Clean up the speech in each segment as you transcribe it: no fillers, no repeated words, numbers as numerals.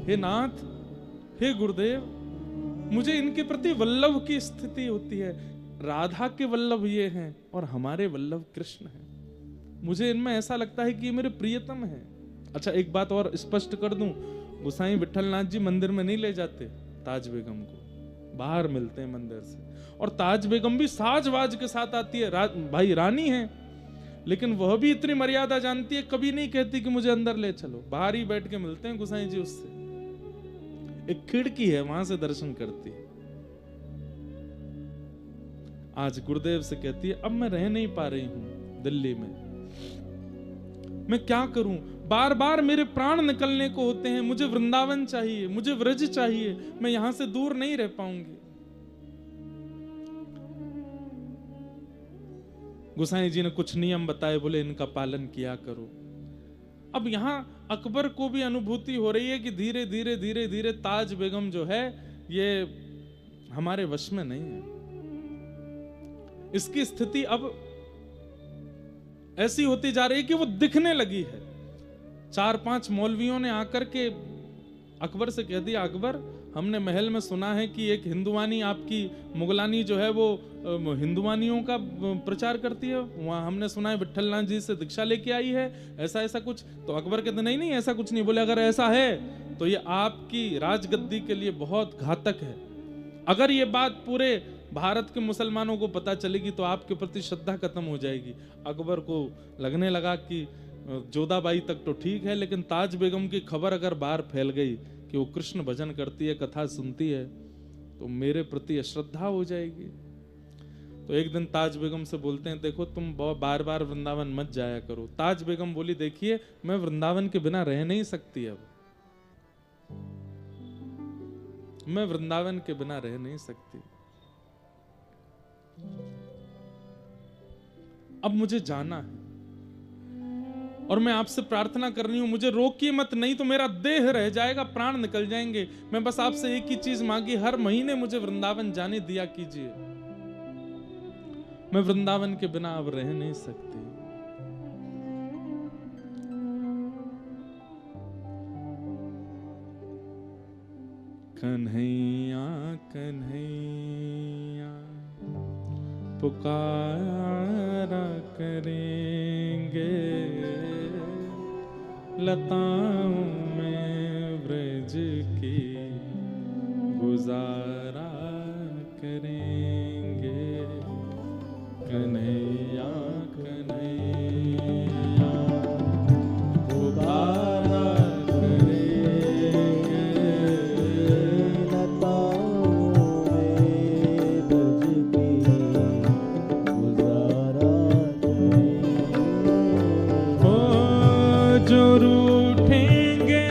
हे नाथ, हे गुरुदेव, मुझे इनके प्रति वल्लभ की स्थिति होती है। राधा के वल्लभ ये हैं और हमारे वल्लभ कृष्ण हैं। मुझे इनमें ऐसा लगता है कि ये मेरे प्रियतम हैं। अच्छा, एक बात और स्पष्ट कर दूं, गोसाई विठलनाथ जी मंदिर में नहीं ले जाते ताज बेगम को, बाहर मिलते हैं मंदिर से। और ताज बेगम भी साजवाज के साथ आती है, भाई रानी है, लेकिन वह भी इतनी मर्यादा जानती है, कभी नहीं कहती कि मुझे अंदर ले चलो, बाहर ही बैठ के मिलते हैं गोसाई जी उससे। एक खिड़की है, वहां से दर्शन करती है। आज गुरुदेव से कहती है, अब मैं रह नहीं पा रही हूं दिल्ली में, मैं क्या करूं, बार बार मेरे प्राण निकलने को होते हैं, मुझे वृंदावन चाहिए, मुझे व्रज चाहिए, मैं यहां से दूर नहीं रह पाऊंगी। गोसाई जी ने कुछ नियम बताए, बोले इनका पालन किया करो। अब यहां अकबर को भी अनुभूति हो रही है कि धीरे धीरे धीरे धीरे ताज बेगम जो है ये हमारे वश में नहीं है। इसकी स्थिति अब ऐसी होती जा रही है कि वो दिखने लगी है। 4-5 मौलवियों ने आकर के अकबर से कह दिया, अकबर, हमने महल में सुना है कि एक हिंदुवानी आपकी मुगलानी जो है वो हिंदुवानियों का प्रचार करती है, वहां हमने सुना है विठलनाथ जी से दीक्षा लेके आई है, ऐसा ऐसा कुछ। तो अकबर कहते नहीं नहीं ऐसा कुछ नहीं। बोले अगर ऐसा है तो ये आपकी राजगद्दी के लिए बहुत घातक है। अगर ये बात पूरे भारत के मुसलमानों को पता चलेगी तो आपके प्रति श्रद्धा खत्म हो जाएगी। अकबर को लगने लगा कि जोधाबाई तक तो ठीक है, लेकिन ताज बेगम की खबर अगर बाहर फैल गई कि वो कृष्ण भजन करती है, कथा सुनती है, तो मेरे प्रति अश्रद्धा हो जाएगी। तो एक दिन ताज बेगम से बोलते हैं, देखो तुम बार बार वृंदावन मत जाया करो। ताज बेगम बोली, देखिए मैं वृंदावन के बिना रह नहीं सकती, अब मैं वृंदावन के बिना रह नहीं सकती, अब मुझे जाना है और मैं आपसे प्रार्थना कर रही हूं, मुझे रोकिए मत, नहीं तो मेरा देह रह जाएगा, प्राण निकल जाएंगे। मैं बस आपसे एक ही चीज मांगी, हर महीने मुझे वृंदावन जाने दिया कीजिए, मैं वृंदावन के बिना अब रह नहीं सकती। कन्हैया कन्हैया पुकारा करेंगे, लताओं में ब्रज की गुजारा करेंगे। कन्हैया कन्हैया पुकारा करेंगे, लताओं में ब्रज की गुजारा करेंगे। ओ जो रूठेंगे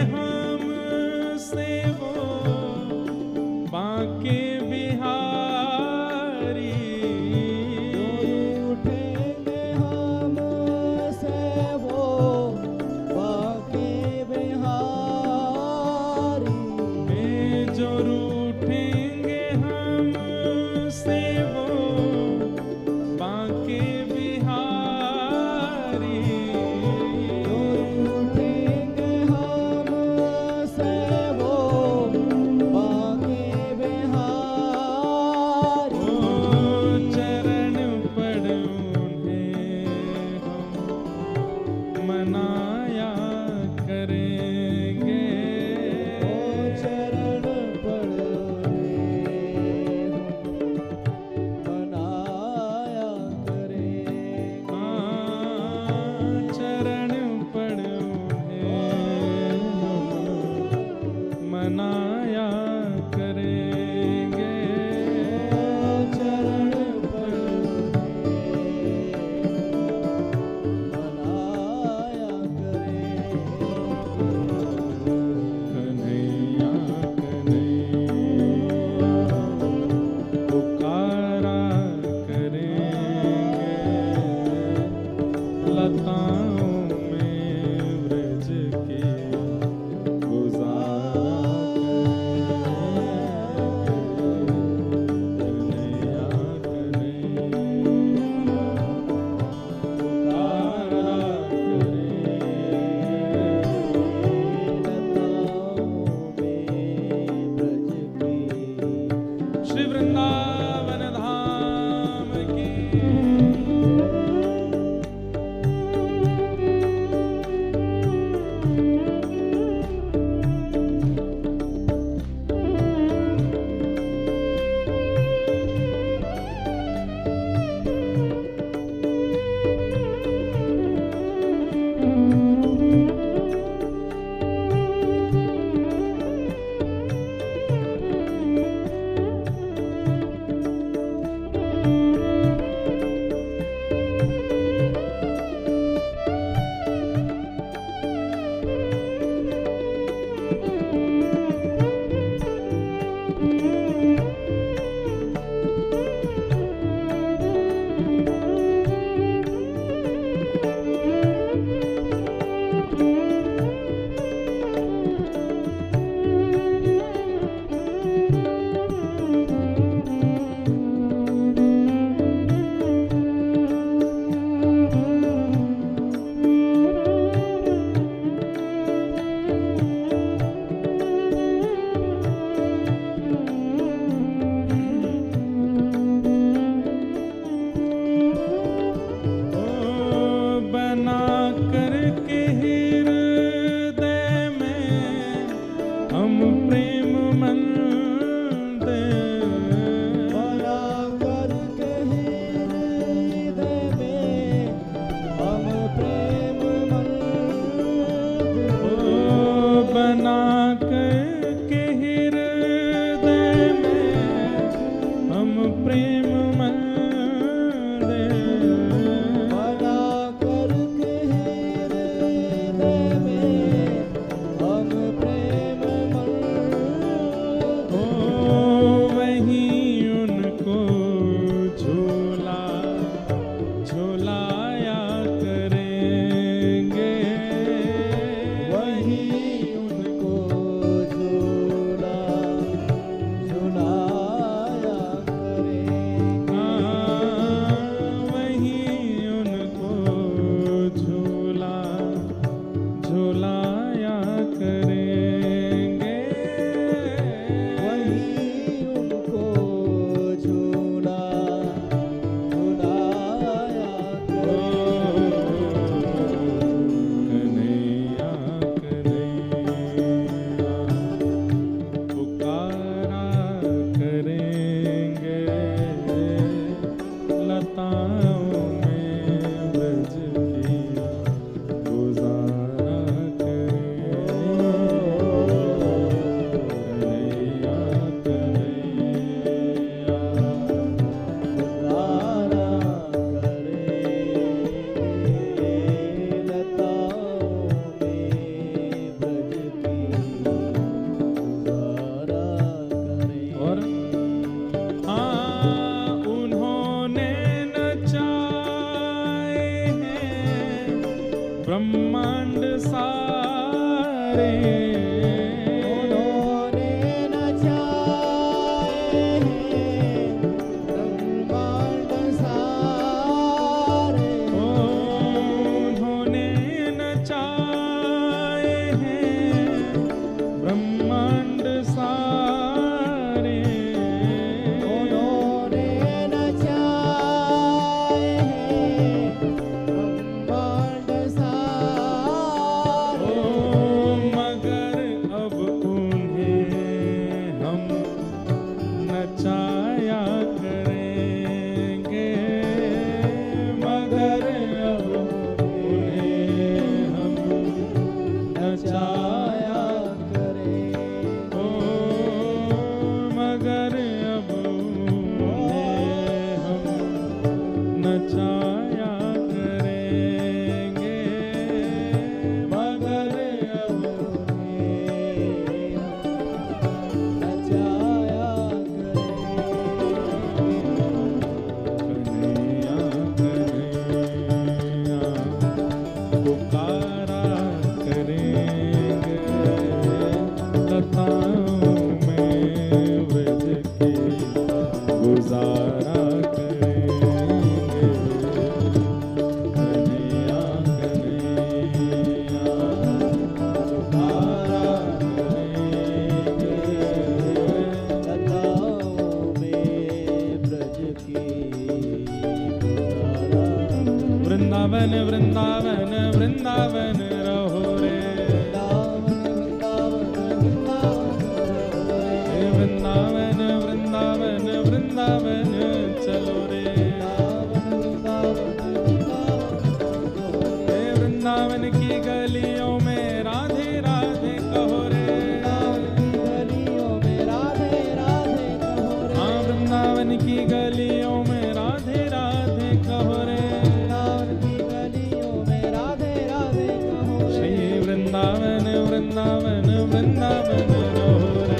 वृंदावन रहो रे,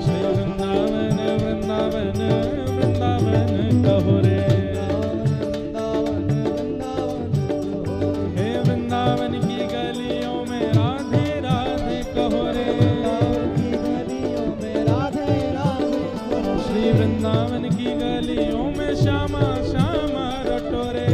श्री वृंदावन वृंदावन वृंदावन कहो रे, हे वृंदावन की गलियों में राधे राधे कहो रे, श्री वृंदावन की गलियों में श्यामा श्यामा रटो रे,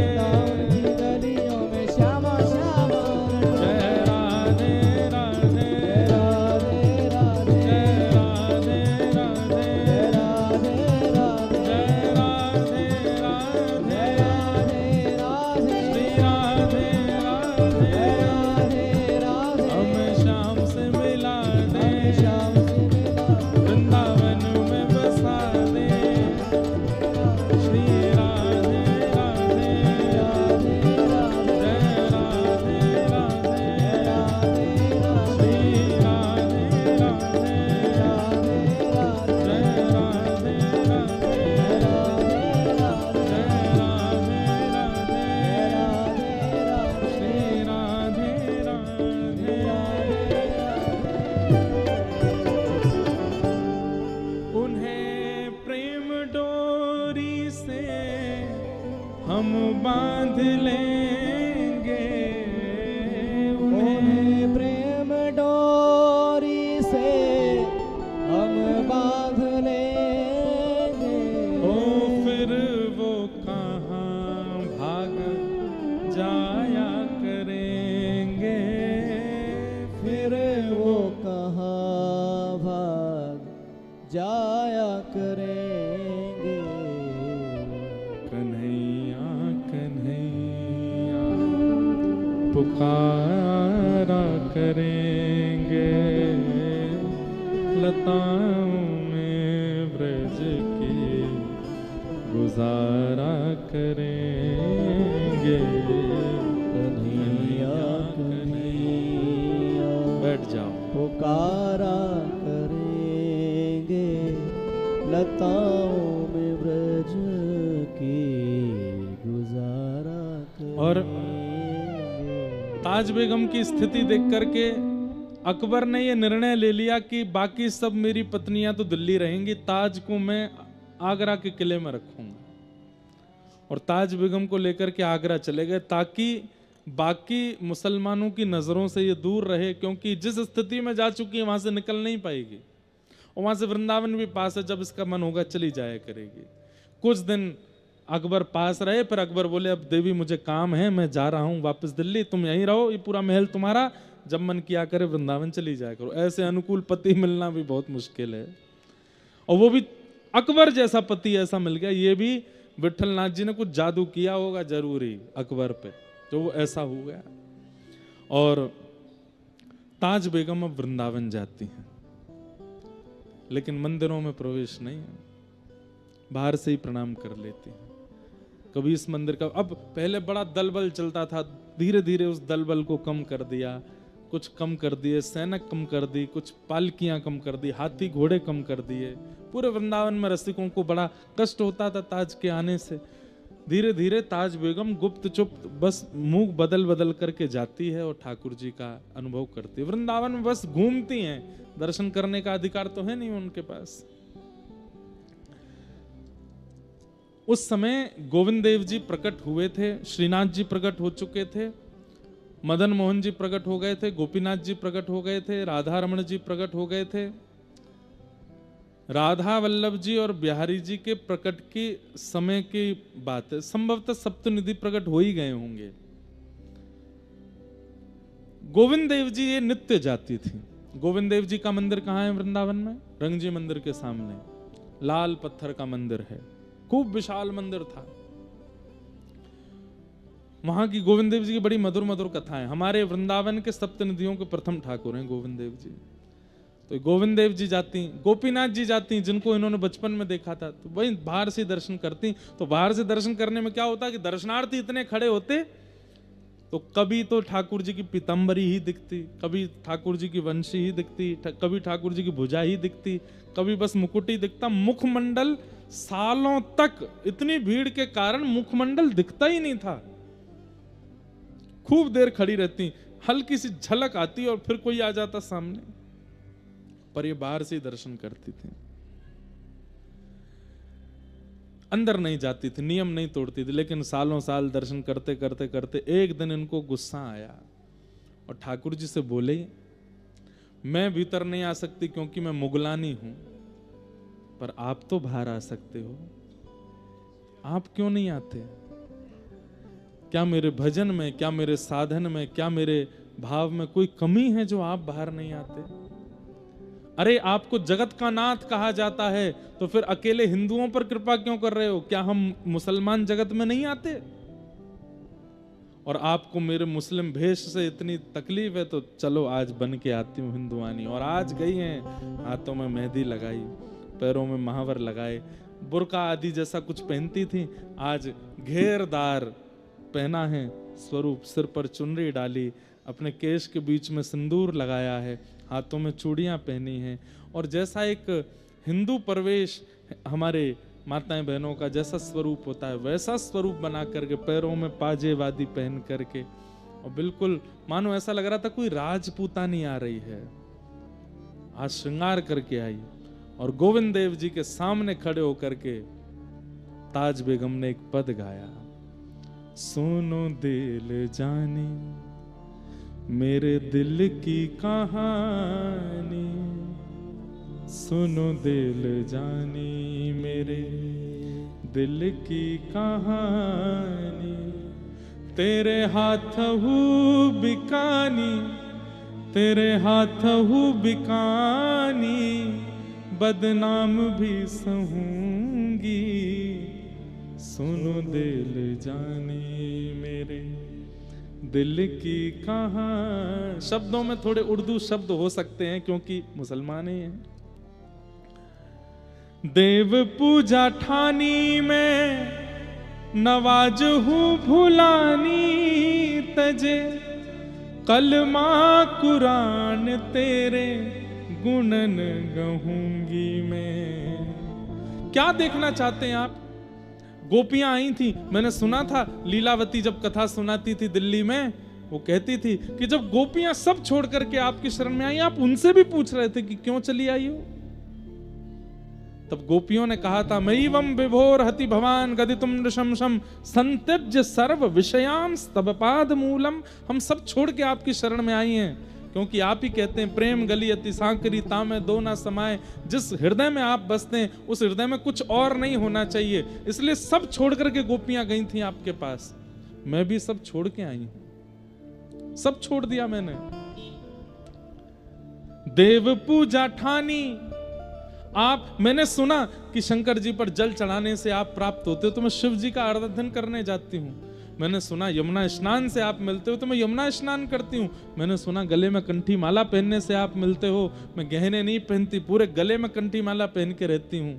हम बांध लेंगे, उन्हें प्रेम डोरी से हम बांध लेंगे, ओ फिर वो कहाँ भाग जाया करेंगे, फिर वो कहाँ भाग जाया करेंगे। कन्हैया कन्हैया पुकारा करेंगे, लताओं में ब्रज की गुजारा करेंगे। कन्हैया कन्हैया बैठ जाओ। पुकारा करेंगे, लताओं में ब्रज की गुजारा करेंगे। और ताज बेगम की स्थिति देख करके अकबर ने ये निर्णय ले लिया कि बाकी सब मेरी पत्नियां तो दिल्ली रहेंगी, ताज को मैं आगरा के किले में रखूंगा। और ताज बेगम को लेकर के आगरा चले गए ताकि बाकी मुसलमानों की नजरों से ये दूर रहे, क्योंकि जिस स्थिति में जा चुकी है वहां से निकल नहीं पाएगी। और वहां से वृंदावन भी पास है, जब इसका मन होगा चली जाया करेगी। कुछ दिन अकबर पास रहे, फिर अकबर बोले अब देवी मुझे काम है, मैं जा रहा हूं वापस दिल्ली, तुम यहीं रहो, ये पूरा महल तुम्हारा, जब मन किया करे वृंदावन चली जाया करो। ऐसे अनुकूल पति मिलना भी बहुत मुश्किल है, और वो भी अकबर जैसा पति ऐसा मिल गया। ये भी विठलनाथ जी ने कुछ जादू किया होगा जरूरी अकबर पे, जो वो ऐसा हो गया। और ताज बेगम अब वृंदावन जाती हैं, लेकिन मंदिरों में प्रवेश नहीं है, बाहर से ही प्रणाम कर लेती हैं। कभी इस मंदिर का, अब पहले बड़ा दलबल चलता था, धीरे धीरे उस दलबल को कम कर दिया, कुछ कम कर दिए, सैनिक कम कर दी, कुछ पालकियां कम कर दी, हाथी घोड़े कम कर दिए। पूरे वृंदावन में रसिकों को बड़ा कष्ट होता था ताज के आने से। धीरे धीरे ताज बेगम गुप्त चुप्त बस मुंह बदल बदल करके जाती है और ठाकुर जी का अनुभव करती है। वृंदावन में बस घूमती हैं, दर्शन करने का अधिकार तो है नहीं उनके पास। उस समय गोविंद देव जी प्रकट हुए थे, श्रीनाथ जी प्रकट हो चुके थे, मदन मोहन जी प्रकट हो गए थे, गोपीनाथ जी प्रकट हो गए थे, राधा रमण जी प्रकट हो गए थे। राधा वल्लभ जी और बिहारी जी के प्रकट की समय की बात है, संभवतः सप्तनिधि प्रकट हो ही गए होंगे। गोविंद देव जी ये नित्य जाती थी। गोविंद देव जी का मंदिर कहाँ है वृंदावन में? रंगजी मंदिर के सामने लाल पत्थर का मंदिर है, खूब विशाल मंदिर था। वहां की गोविंद देव जी की बड़ी मधुर मधुर कथाएं। हमारे वृंदावन के सप्तनिधियों के प्रथम ठाकुर हैं गोविंद देव जी। तो गोविंद देव जी जाती, गोपीनाथ जी जाती, जिनको इन्होंने बचपन में देखा था, तो वही बाहर से दर्शन करती। तो बाहर से दर्शन करने में क्या होता कि दर्शनार्थी इतने खड़े होते, तो कभी तो ठाकुर जी की पीताम्बरी ही दिखती, कभी ठाकुर जी की वंशी ही दिखती, कभी ठाकुर जी की भुजा ही दिखती, कभी बस मुकुट ही दिखता। मुखमंडल सालों तक इतनी भीड़ के कारण मुखमंडल दिखता ही नहीं था। खूब देर खड़ी रहती, हल्की सी झलक आती और फिर कोई आ जाता सामने, पर ये बाहर से ही दर्शन करती थी, अंदर नहीं जाती थी, नियम नहीं तोड़ती थी। लेकिन सालों साल दर्शन करते करते करते एक दिन इनको गुस्सा आया और ठाकुर जी से बोले, मैं भीतर नहीं आ सकती क्योंकि मैं मुगलानी हूं, पर आप तो बाहर आ सकते हो, आप क्यों नहीं आते? क्या मेरे भजन में, क्या मेरे साधन में, क्या मेरे भाव में कोई कमी है जो आप बाहर नहीं आते? अरे आपको जगत का नाथ कहा जाता है, तो फिर अकेले हिंदुओं पर कृपा क्यों कर रहे हो? क्या हम मुसलमान जगत में नहीं आते? और आपको मेरे मुस्लिम भेष से इतनी तकलीफ है, तो चलो आज बन के आती हूँ हिंदुआनी। और आज गई हैं, हाथों में मेहंदी लगाई, पैरों में महावर लगाए, बुर्का आदि जैसा कुछ पहनती थी, आज घेरदार पहना है स्वरूप, सिर पर चुनरी डाली, अपने केश के बीच में सिंदूर लगाया है, हाथों में चूड़ियां पहनी हैं। और जैसा एक हिंदू प्रवेश हमारे माताएं बहनों का जैसा स्वरूप होता है, वैसा स्वरूप बना करके, पैरों में पाजे वादी पहन करके, और बिल्कुल मानो ऐसा लग रहा था कोई राजपूतानी आ रही है। आज श्रृंगार करके आई और गोविंद देव जी के सामने खड़े होकर के ताज बेगम ने एक पद गाया, सुनो दिल जानी मेरे दिल की कहानी, सुनो दिल जानी मेरे दिल की कहानी, तेरे हाथ हूँ बिकानी, तेरे हाथ हूँ बिकानी, बदनाम भी सहूंगी, सुनो दिल जानी मेरे दिल की कहानी। शब्दों में थोड़े उर्दू शब्द हो सकते हैं क्योंकि मुसलमान ही हैं। देव पूजा ठानी में नवाज हूँ भुलानी, तजे कलमा कुरान तेरे गुणन गहूंगी मैं। क्या देखना चाहते हैं आप? गोपियां आई थी, मैंने सुना था लीलावती जब कथा सुनाती थी दिल्ली में, वो कहती थी कि जब गोपियां सब छोड़ करके आपकी शरण में आई, आप उनसे भी पूछ रहे थे कि क्यों चली आई हो। तब गोपियों ने कहा था, मयिवम विभोर हति भवान गदितुम नृशंसम संत्यज्य सर्व विषयाम स्तव पाद मूलम। हम सब छोड़ के आपकी शरण में आई हैं क्योंकि आप ही कहते हैं प्रेम गली अति सांकरी तामे दो ना समाये। जिस हृदय में आप बसते हैं उस हृदय में कुछ और नहीं होना चाहिए, इसलिए सब छोड़ करके गोपियां गई थी आपके पास। मैं भी सब छोड़ के आई हूं, सब छोड़ दिया मैंने। देव पूजा ठानी, आप, मैंने सुना कि शंकर जी पर जल चढ़ाने से आप प्राप्त होते हो, तो मैं शिव जी का आराधन करने जाती हूँ। मैंने सुना यमुना स्नान से आप मिलते हो, तो मैं यमुना स्नान करती हूँ। मैंने सुना गले में कंठी माला पहनने से आप मिलते हो, मैं गहने नहीं पहनती, पूरे गले में कंठी माला पहन के रहती हूँ।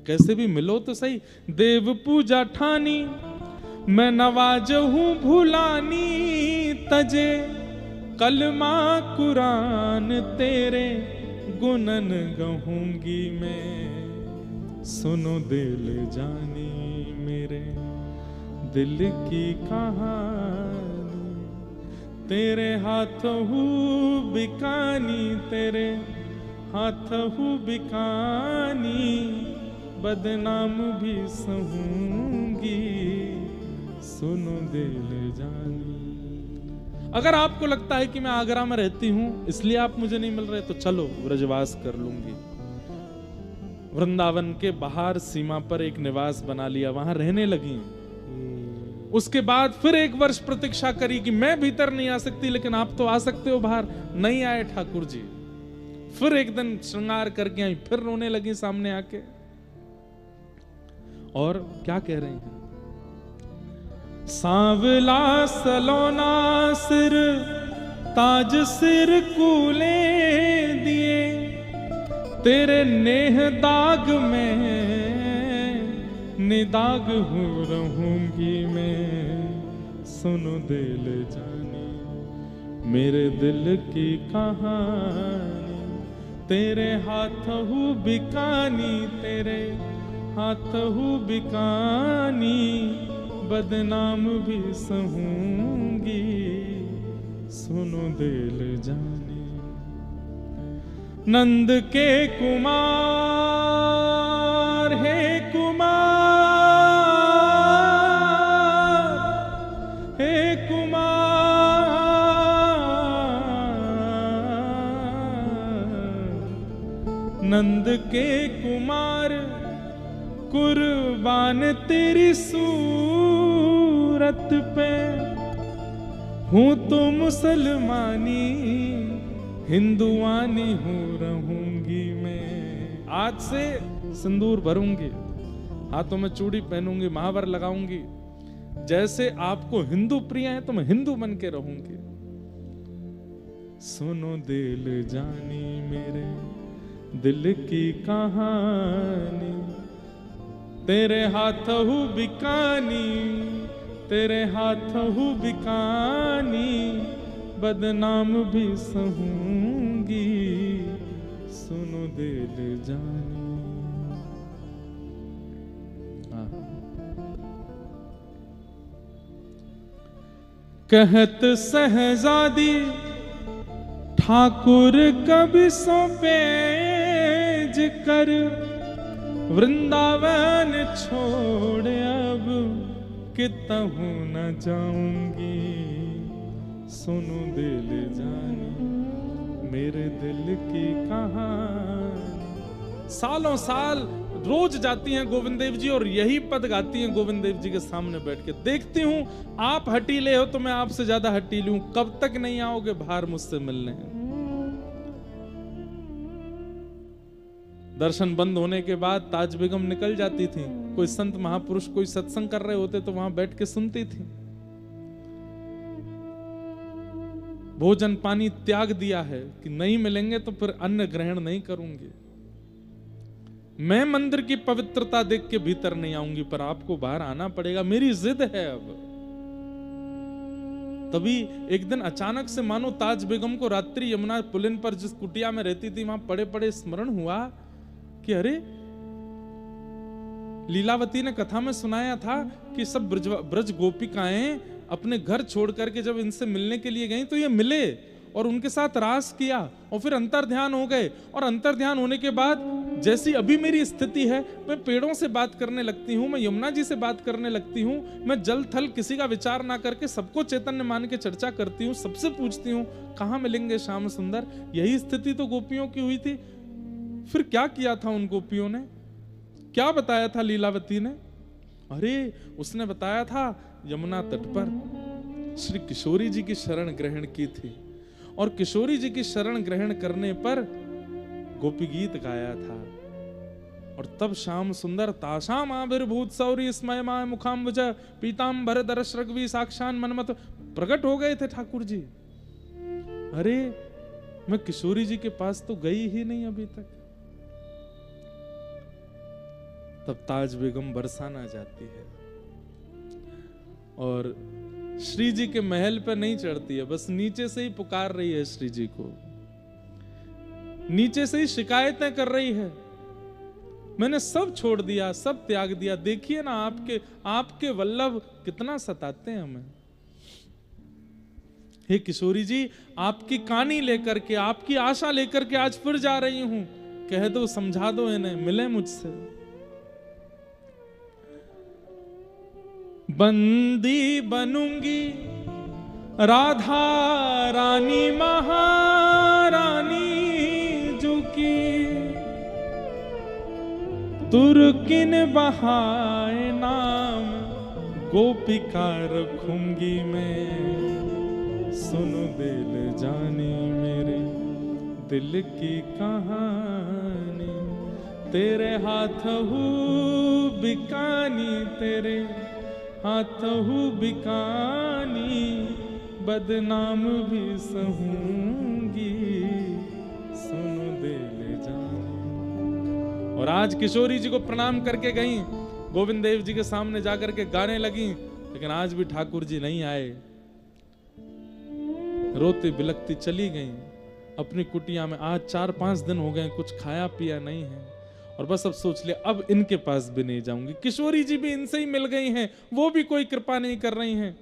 कैसे भी मिलो तो सही। देव पूजा ठानी मैं नवाज हूँ भुलानी, तजे कलमा कुरान तेरे गुणन गहूंगी मैं। सुनो दिल जानी मेरे दिल की कहानी, तेरे हाथ हूँ बिकानी, तेरे हाथ हूँ बिकानी, बदनाम भी सहूंगी, सुनो दिल जानी। अगर आपको लगता है कि मैं आगरा में रहती हूं इसलिए आप मुझे नहीं मिल रहे, तो चलो ब्रजवास कर लूंगी। वृंदावन के बाहर सीमा पर एक निवास बना लिया, वहां रहने लगी। उसके बाद फिर 1 वर्ष प्रतीक्षा करी कि मैं भीतर नहीं आ सकती, लेकिन आप तो आ सकते हो बाहर। नहीं आए ठाकुर जी। फिर एक दिन श्रृंगार करके आई, फिर रोने लगी सामने आके। और क्या कह रही हैं? सांवला सलोना सिर ताज सिर कूले दिए, तेरे नेह दाग में निदाग हो रहूंगी मैं। सुनो दिल जानी मेरे दिल की कहानी, तेरे हाथ हूँ बिकानी, तेरे हाथ हूँ बिकानी, बदनाम भी सहूंगी, सुनो दिल जानी। नंद के कुमार हे कुमार हे कुमार, नंद के कुमार कुर्बान तेरी सूरत पे, हूं तो मुसलमानी हिंदुआनी हूं रहूंगी मैं। आज से सिंदूर भरूंगी, हाथों में चूड़ी पहनूंगी, महावर लगाऊंगी। जैसे आपको हिंदू प्रिय है तो मैं हिंदू बन के रहूंगी। सुनो दिल जानी मेरे दिल की कहानी, तेरे हाथ हूँ बिकानी, तेरे हाथ हूँ बिकानी, बदनाम भी सहूंगी। सुनो दिल जानी। कहत सहजादी ठाकुर कभी सौंपेज कर, वृंदावन छोड़ अब कितहु न जाऊंगी। सुनो दिल जानी मेरे दिल की कहानी। सालों साल रोज जाती हैं गोविंद देव जी और यही पद गाती हैं गोविंद देव जी के सामने बैठ के। देखती हूं आप हटीले हो तो मैं आपसे ज्यादा हटीली हूं, कब तक नहीं आओगे बाहर मुझसे मिलने। दर्शन बंद होने के बाद ताज बेगम निकल जाती थी, कोई संत महापुरुष कोई सत्संग कर रहे होते तो वहां बैठ के सुनती थी। भोजन पानी त्याग दिया है कि नहीं मिलेंगे तो फिर अन्न ग्रहण नहीं करूंगी। मैं मंदिर की पवित्रता देख के भीतर नहीं आऊंगी, पर आपको बाहर आना पड़ेगा, मेरी जिद है अब। तभी एक दिन अचानक से मानो ताज बेगम को रात्रि यमुना पुलिन पर जिस कुटिया में रहती थी वहां पड़े पड़े स्मरण हुआ कि अरे लीलावती ने कथा में सुनाया था कि सब ब्रज गोपिकाएं अपने घर छोड़ करके जब इनसे मिलने के लिए गई तो ये मिले और उनके साथ रास किया और फिर अंतर्ध्यान हो गए। और अंतर्ध्यान होने के बाद जैसी अभी मेरी स्थिति है, मैं पेड़ों से बात करने लगती हूँ, मैं यमुना जी से बात करने लगती हूँ, मैं जल थल किसी का विचार ना करके सबको चैतन्य मान के चर्चा करती हूँ, सबसे पूछती हूँ कहाँ मिलेंगे श्याम सुंदर। यही स्थिति तो गोपियों की हुई थी। फिर क्या किया था उन गोपियों ने, क्या बताया था लीलावती ने? अरे उसने बताया था यमुना तट पर श्री किशोरी जी की शरण ग्रहण की थी और किशोरी जी की शरण ग्रहण करने पर गोपी गीत गाया था। और तब श्याम सुंदर ताशाम आविर्भूत सौरी स्मयमाय मुखाम्बुज पीतांबर दरश रघवी साक्षान मनमत प्रकट हो गए थे ठाकुर जी। अरे मैं किशोरी जी के पास तो गई ही नहीं अभी तक। तब ताज बेगम बरसाना जाती है और श्री जी के महल पर नहीं चढ़ती है, बस नीचे से ही पुकार रही है श्री जी को, नीचे से ही शिकायतें कर रही है। मैंने सब छोड़ दिया, सब त्याग दिया, देखिए ना आपके वल्लभ कितना सताते हैं हमें। हे किशोरी जी, आपकी कहानी लेकर के, आपकी आशा लेकर के आज फिर जा रही हूं, कह दो, समझा दो इन्हें, मिले मुझसे। बंदी बनूंगी राधा रानी महारानी जो की, तुर्किन बहाए नाम गोपिका रखूंगी मैं। सुनो दिल जानी मेरे दिल की कहानी, तेरे हाथ हूँ बिकानी, तेरे हाथ हूँ बिकानी, बदनाम भी सहूंगी। सुनो दिल जानी। और आज किशोरी जी को प्रणाम करके गई, गोविंद देव जी के सामने जाकर के गाने लगी, लेकिन आज भी ठाकुर जी नहीं आए। रोती बिलखती चली गई अपनी कुटिया में। आज 4-5 दिन हो गए, कुछ खाया पिया नहीं है और बस अब सोच लिया अब इनके पास भी नहीं जाऊंगी। किशोरी जी भी इनसे ही मिल गई हैं, वो भी कोई कृपा नहीं कर रही हैं।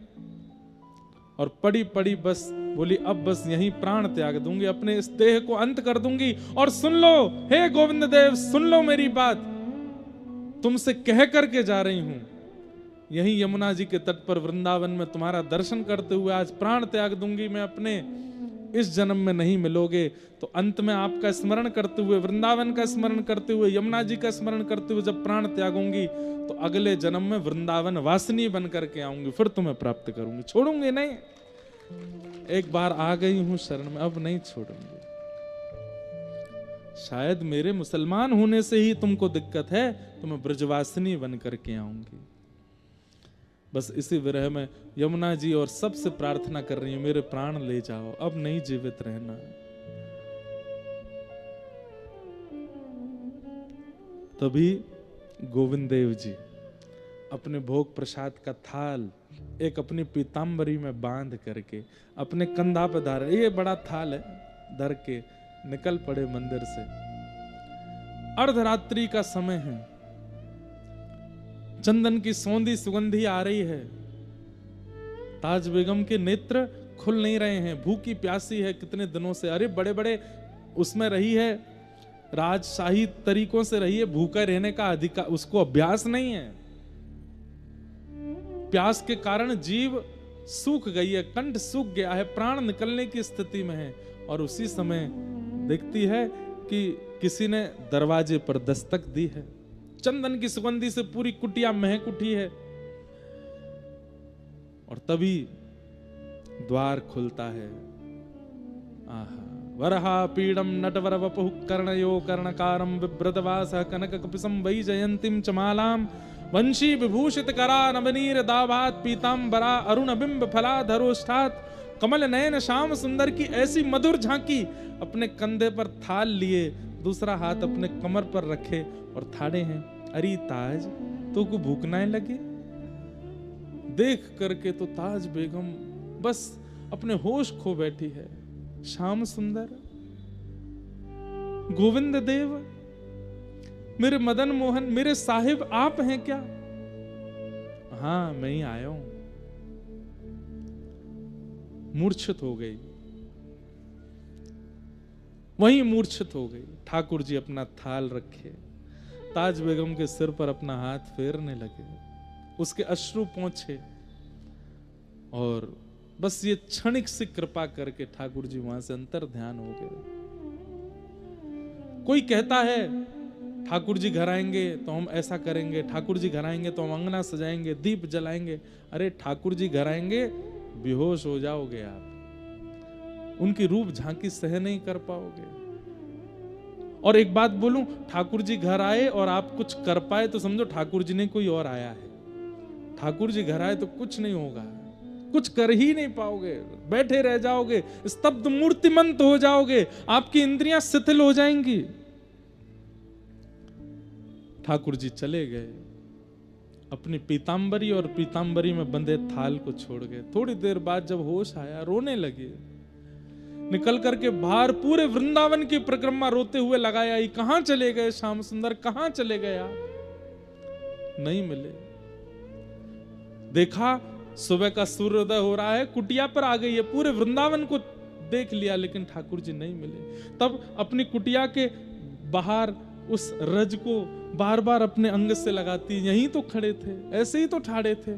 और पड़ी पड़ी बस बोली अब बस यहीं प्राण त्याग दूंगी, अपने इस देह को अंत कर दूंगी। और सुन लो हे गोविंद देव, सुन लो मेरी बात, तुमसे कह करके जा रही हूं, यहीं यमुना जी के तट पर वृंदावन में तुम्हारा दर्शन करते हुए आज प्राण त्याग दूंगी मैं अपने। इस जन्म में नहीं मिलोगे तो अंत में आपका स्मरण करते हुए, वृंदावन का स्मरण करते हुए, यमुना जी का स्मरण करते हुए जब प्राण त्यागूंगी तो अगले जन्म में वृंदावन वासिनी बन करके आऊंगी, फिर तुम्हें प्राप्त करूंगी, छोड़ूंगी नहीं। एक बार आ गई हूं शरण में, अब नहीं छोड़ूंगी। शायद मेरे मुसलमान होने से ही तुमको दिक्कत है, तो मैं ब्रजवासिनी बन करके आऊंगी। बस इसी विरह में यमुना जी और सबसे प्रार्थना कर रही हूं, मेरे प्राण ले जाओ, अब नहीं जीवित रहना। तभी गोविंद देव जी अपने भोग प्रसाद का थाल एक अपनी पीताम्बरी में बांध करके अपने कंधा पर धार, ये बड़ा थाल है, धर के निकल पड़े मंदिर से। अर्धरात्रि का समय है, चंदन की सौंधी सुगंधी आ रही है। ताज बेगम के नेत्र खुल नहीं रहे हैं, भूखी प्यासी है कितने दिनों से। अरे बड़े बड़े उसमें रही है, राजशाही तरीकों से रही है, भूखा रहने का अधिकार उसको अभ्यास नहीं है। प्यास के कारण जीव सूख गई है, कंठ सूख गया है, प्राण निकलने की स्थिति में है। और उसी समय देखती है कि किसी ने दरवाजे पर दस्तक दी है। चंदन की सुगंधी से पूरी कुटिया महक उठी है। और तभी द्वार खुलता है। आहा, वरहा पीडम नटवर वपुः कर्णयो कर्णकारं बिभ्रतवासः कनक कपिसं वैजयन्तीं च मालां वंशी विभूषित करा नवनीर दाभात पीतांबरा अरुण बिंब फलाधरोष्ठात। कमल नयन श्याम सुंदर की ऐसी मधुर झांकी, अपने कंधे पर थाल लिए, दूसरा हाथ अपने कमर पर रखे और थाड़े हैं। अरे ताज, तो को भूख ना लगे? देख करके तो ताज बेगम बस अपने होश खो बैठी है। श्याम सुंदर, गोविंद देव, मेरे मदन मोहन, मेरे साहिब आप हैं क्या? हाँ, मैं ही आया हूं। मूर्छित हो गई, वहीं मूर्छित हो गई। ठाकुर जी अपना थाल रखे, ताज बेगम के सिर पर अपना हाथ फेरने लगे, उसके अश्रु पोंछे और बस ये क्षणिक सी कृपा करके ठाकुर जी वहां से अंतर ध्यान हो गए। कोई कहता है ठाकुर जी घर आएंगे तो हम ऐसा करेंगे, ठाकुर जी घर आएंगे तो हम अंगना सजाएंगे, दीप जलाएंगे। अरे ठाकुर जी घर आएंगे, बेहोश हो जाओगे आप, उनकी रूप झांकी सह नहीं कर पाओगे। और एक बात बोलूं, ठाकुर जी घर आए और आप कुछ कर पाए तो समझो ठाकुर जी ने कोई और आया है। ठाकुर जी घर आए तो कुछ नहीं होगा, कुछ कर ही नहीं पाओगे, बैठे रह जाओगे, स्तब्ध मूर्तिमंत हो जाओगे, आपकी इंद्रियां शिथिल हो जाएंगी। ठाकुर जी चले गए, अपनी पीतांबरी और पीतांबरी में बंधे थाल को छोड़ गए। थोड़ी देर बाद जब होश आया, रोने लगे। निकल करके बाहर पूरे वृंदावन की परिक्रमा रोते हुए लगाया, कहां चले गए श्याम सुंदर, कहां चले गए आप? नहीं मिले। देखा सुबह का सूर्योदय हो रहा है, कुटिया पर आ गई है, पूरे वृंदावन को देख लिया, लेकिन ठाकुर जी नहीं मिले। तब अपनी कुटिया के बाहर उस रज को बार बार अपने अंग से लगाती, यहीं तो खड़े थे, ऐसे ही तो ठाड़े थे,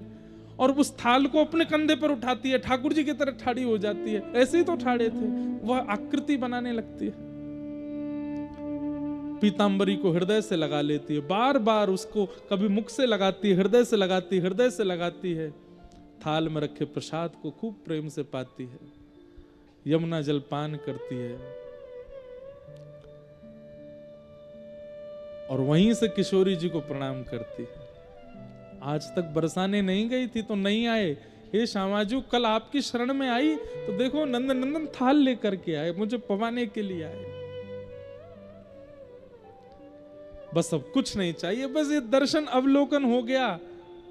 और उस थाल को अपने कंधे पर उठाती है, ठाकुर जी की तरह ठाड़ी हो जाती है, ऐसे ही तो ठाड़े थे। वह आकृति बनाने लगती है, पीतांबरी को हृदय से लगा लेती है, बार बार उसको कभी मुख से लगाती है, हृदय से लगाती है, हृदय से लगाती है। थाल में रखे प्रसाद को खूब प्रेम से पाती है, यमुना जल पान करती है, और वहीं से किशोरी जी को प्रणाम करती है। आज तक बरसाने नहीं गई थी तो नहीं आए, हे श्यामाजू कल आपकी शरण में आई तो देखो नंदन नंदन थाल लेकर के आए, मुझे पवाने के लिए आए। बस अब कुछ नहीं चाहिए, बस ये दर्शन अवलोकन हो गया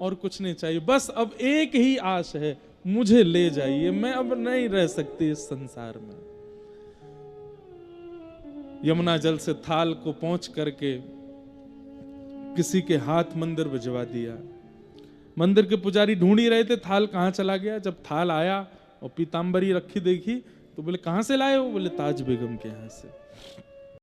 और कुछ नहीं चाहिए। बस अब एक ही आश है, मुझे ले जाइए, मैं अब नहीं रह सकती इस संसार में। यमुना जल से थाल को पहुंच करके किसी के हाथ मंदिर भिजवा दिया। मंदिर के पुजारी ढूंढ ही रहे थे थाल कहां चला गया। जब थाल आया और पीताम्बरी रखी देखी तो बोले कहाँ से लाए हो? बोले ताज बेगम के यहाँ से।